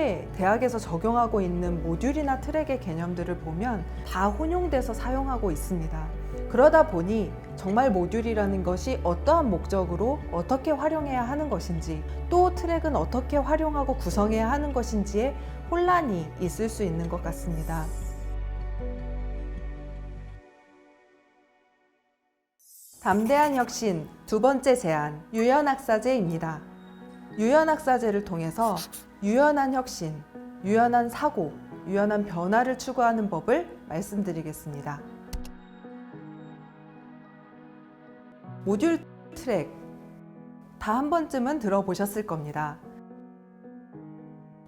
현재 대학에서 적용하고 있는 모듈이나 트랙의 개념들을 보면 다 혼용돼서 사용하고 있습니다. 그러다 보니 정말 모듈이라는 것이 어떠한 목적으로 어떻게 활용해야 하는 것인지, 또 트랙은 어떻게 활용하고 구성해야 하는 것인지에 혼란이 있을 수 있는 것 같습니다. 담대한 혁신 두 번째 제안, 유연학사제입니다. 유연학사제를 통해서 유연한 혁신, 유연한 사고, 유연한 변화를 추구하는 법을 말씀드리겠습니다. 모듈 트랙, 다 한 번쯤은 들어보셨을 겁니다.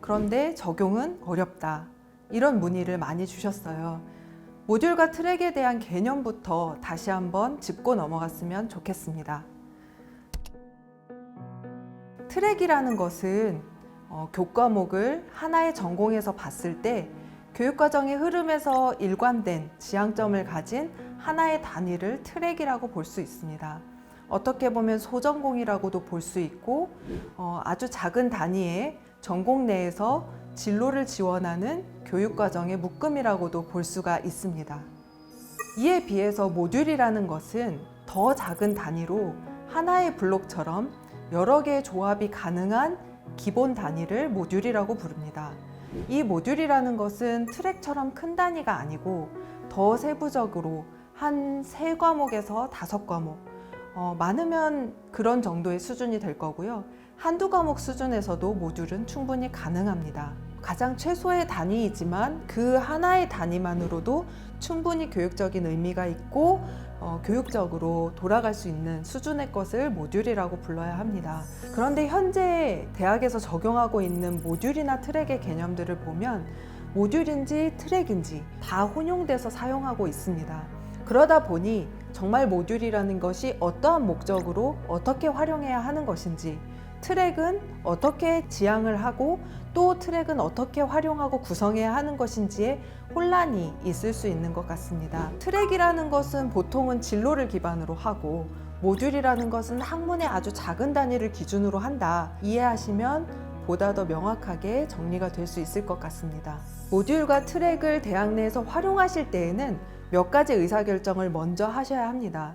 그런데 적용은 어렵다, 이런 문의를 많이 주셨어요. 모듈과 트랙에 대한 개념부터 다시 한번 짚고 넘어갔으면 좋겠습니다. 트랙이라는 것은 교과목을 하나의 전공에서 봤을 때 교육과정의 흐름에서 일관된 지향점을 가진 하나의 단위를 트랙이라고 볼 수 있습니다. 어떻게 보면 소전공이라고도 볼 수 있고 아주 작은 단위의 전공 내에서 진로를 지원하는 교육과정의 묶음이라고도 볼 수가 있습니다. 이에 비해서 모듈이라는 것은 더 작은 단위로 하나의 블록처럼 여러 개의 조합이 가능한 기본 단위를 모듈이라고 부릅니다. 이 모듈이라는 것은 트랙처럼 큰 단위가 아니고 더 세부적으로 한 3과목에서 5과목, 많으면 그런 정도의 수준이 될 거고요. 한두 과목 수준에서도 모듈은 충분히 가능합니다. 가장 최소의 단위이지만 그 하나의 단위만으로도 충분히 교육적인 의미가 있고 교육적으로 돌아갈 수 있는 수준의 것을 모듈이라고 불러야 합니다. 그런데 현재 대학에서 적용하고 있는 모듈이나 트랙의 개념들을 보면 모듈인지 트랙인지 다 혼용돼서 사용하고 있습니다. 그러다 보니 정말 모듈이라는 것이 어떠한 목적으로 어떻게 활용해야 하는 것인지, 트랙은 어떻게 지향을 하고 또 트랙은 어떻게 활용하고 구성해야 하는 것인지에 혼란이 있을 수 있는 것 같습니다. 트랙이라는 것은 보통은 진로를 기반으로 하고 모듈이라는 것은 학문의 아주 작은 단위를 기준으로 한다, 이해하시면 보다 더 명확하게 정리가 될 수 있을 것 같습니다. 모듈과 트랙을 대학 내에서 활용하실 때에는 몇 가지 의사결정을 먼저 하셔야 합니다.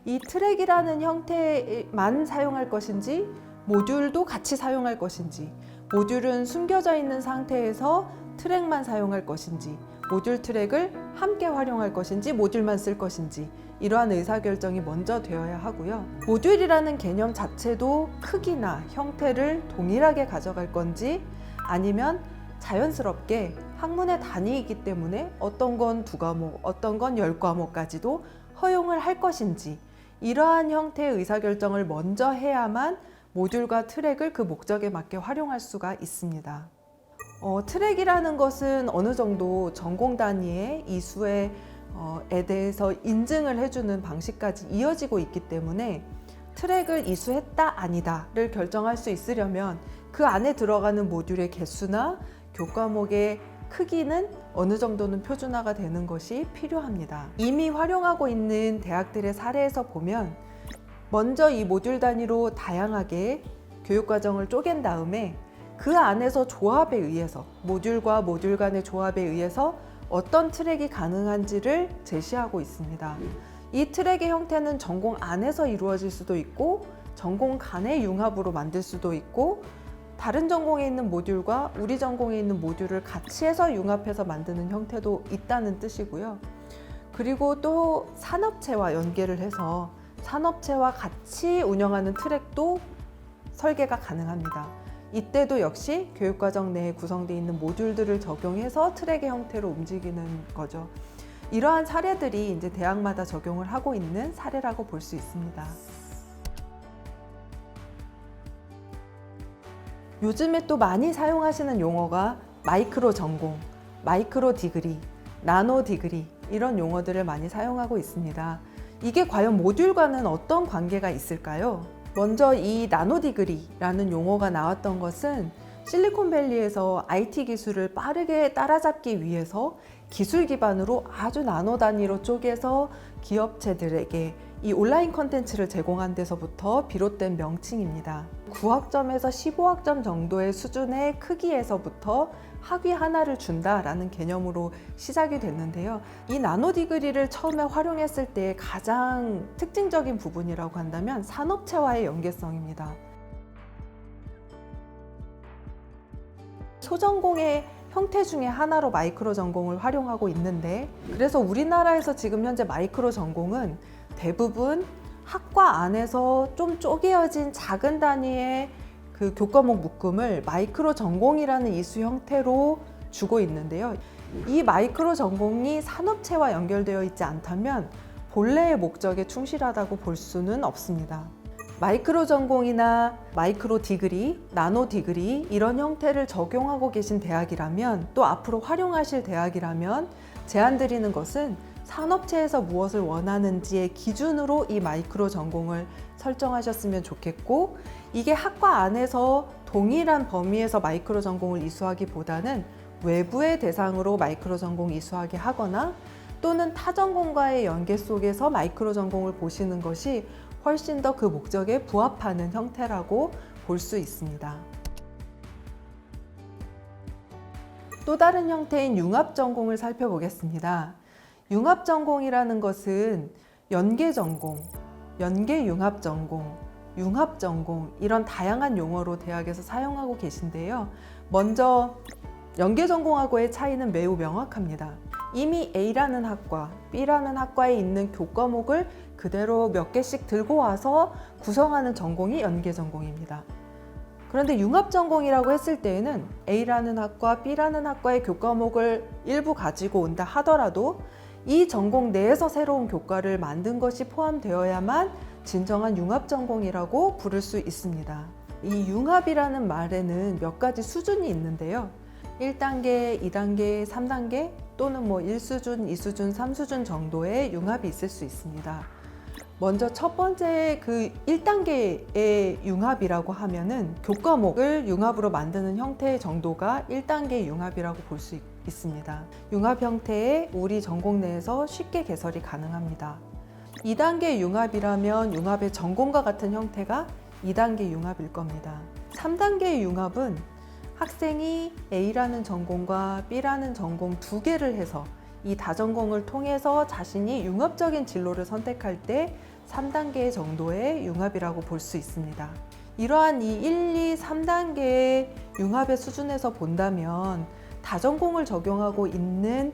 이 트랙이라는 형태만 사용할 것인지 모듈도 같이 사용할 것인지, 모듈은 숨겨져 있는 상태에서 트랙만 사용할 것인지, 모듈 트랙을 함께 활용할 것인지, 모듈만 쓸 것인지, 이러한 의사결정이 먼저 되어야 하고요. 모듈이라는 개념 자체도 크기나 형태를 동일하게 가져갈 건지, 아니면 자연스럽게 학문의 단위이기 때문에 어떤 건 2과목, 어떤 건 10과목까지도 허용을 할 것인지, 이러한 형태의 의사결정을 먼저 해야만 모듈과 트랙을 그 목적에 맞게 활용할 수가 있습니다. 트랙이라는 것은 어느 정도 전공 단위의 이수에 대해서 인증을 해주는 방식까지 이어지고 있기 때문에 트랙을 이수했다 아니다를 결정할 수 있으려면 그 안에 들어가는 모듈의 개수나 교과목의 크기는 어느 정도는 표준화가 되는 것이 필요합니다. 이미 활용하고 있는 대학들의 사례에서 보면 먼저 이 모듈 단위로 다양하게 교육과정을 쪼갠 다음에 그 안에서 조합에 의해서, 모듈과 모듈 간의 조합에 의해서 어떤 트랙이 가능한지를 제시하고 있습니다. 이 트랙의 형태는 전공 안에서 이루어질 수도 있고 전공 간의 융합으로 만들 수도 있고, 다른 전공에 있는 모듈과 우리 전공에 있는 모듈을 같이 해서 융합해서 만드는 형태도 있다는 뜻이고요. 그리고 또 산업체와 연계를 해서 산업체와 같이 운영하는 트랙도 설계가 가능합니다. 이때도 역시 교육과정 내에 구성되어 있는 모듈들을 적용해서 트랙의 형태로 움직이는 거죠. 이러한 사례들이 이제 대학마다 적용을 하고 있는 사례라고 볼 수 있습니다. 요즘에 또 많이 사용하시는 용어가 마이크로 전공, 마이크로 디그리, 나노 디그리, 이런 용어들을 많이 사용하고 있습니다. 이게 과연 모듈과는 어떤 관계가 있을까요? 먼저 이 나노 디그리라는 용어가 나왔던 것은 실리콘밸리에서 IT 기술을 빠르게 따라잡기 위해서 기술 기반으로 아주 나노 단위로 쪼개서 기업체들에게 이 온라인 컨텐츠를 제공한 데서부터 비롯된 명칭입니다. 9학점에서 15학점 정도의 수준의 크기에서부터 학위 하나를 준다라는 개념으로 시작이 됐는데요. 이 나노 디그리를 처음에 활용했을 때 가장 특징적인 부분이라고 한다면 산업체와의 연계성입니다. 소전공의 형태 중에 하나로 마이크로 전공을 활용하고 있는데, 그래서 우리나라에서 지금 현재 마이크로 전공은 대부분 학과 안에서 좀 쪼개어진 작은 단위의 그 교과목 묶음을 마이크로 전공이라는 이수 형태로 주고 있는데요. 이 마이크로 전공이 산업체와 연결되어 있지 않다면 본래의 목적에 충실하다고 볼 수는 없습니다. 마이크로 전공이나 마이크로 디그리, 나노 디그리 이런 형태를 적용하고 계신 대학이라면, 또 앞으로 활용하실 대학이라면 제안드리는 것은 산업체에서 무엇을 원하는지의 기준으로 이 마이크로 전공을 설정하셨으면 좋겠고, 이게 학과 안에서 동일한 범위에서 마이크로 전공을 이수하기보다는 외부의 대상으로 마이크로 전공 이수하게 하거나, 또는 타 전공과의 연계 속에서 마이크로 전공을 보시는 것이 훨씬 더 그 목적에 부합하는 형태라고 볼 수 있습니다. 또 다른 형태인 융합 전공을 살펴보겠습니다. 융합 전공이라는 것은 연계 전공, 연계 융합 전공, 융합 전공 이런 다양한 용어로 대학에서 사용하고 계신데요. 먼저 연계 전공하고의 차이는 매우 명확합니다. 이미 A라는 학과, B라는 학과에 있는 교과목을 그대로 몇 개씩 들고 와서 구성하는 전공이 연계 전공입니다. 그런데 융합 전공이라고 했을 때에는 A라는 학과, B라는 학과의 교과목을 일부 가지고 온다 하더라도 이 전공 내에서 새로운 교과를 만든 것이 포함되어야만 진정한 융합 전공이라고 부를 수 있습니다. 이 융합이라는 말에는 몇 가지 수준이 있는데요. 1단계, 2단계, 3단계 또는 1수준, 2수준, 3수준 정도의 융합이 있을 수 있습니다. 먼저 첫 번째 그 1단계의 융합이라고 하면은 교과목을 융합으로 만드는 형태의 정도가 1단계 융합이라고 볼 수 있습니다. 융합 형태의 우리 전공 내에서 쉽게 개설이 가능합니다. 2단계 융합이라면 융합의 전공과 같은 형태가 2단계 융합일 겁니다. 3단계의 융합은 학생이 A라는 전공과 B라는 전공 두 개를 해서 이 다전공을 통해서 자신이 융합적인 진로를 선택할 때 3단계 정도의 융합이라고 볼 수 있습니다. 이러한 이 1, 2, 3단계의 융합의 수준에서 본다면 다전공을 적용하고 있는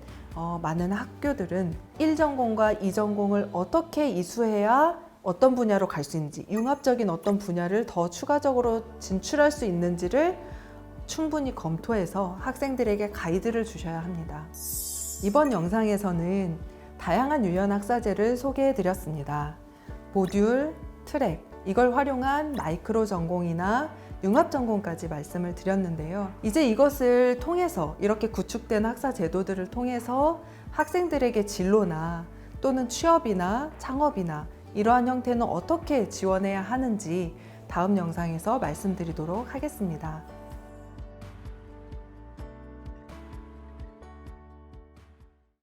많은 학교들은 1전공과 2전공을 어떻게 이수해야 어떤 분야로 갈 수 있는지, 융합적인 어떤 분야를 더 추가적으로 진출할 수 있는지를 충분히 검토해서 학생들에게 가이드를 주셔야 합니다. 이번 영상에서는 다양한 유연 학사제를 소개해 드렸습니다. 모듈, 트랙, 이걸 활용한 마이크로 전공이나 융합 전공까지 말씀을 드렸는데요. 이제 이것을 통해서, 이렇게 구축된 학사 제도들을 통해서 학생들에게 진로나 또는 취업이나 창업이나 이러한 형태는 어떻게 지원해야 하는지 다음 영상에서 말씀드리도록 하겠습니다.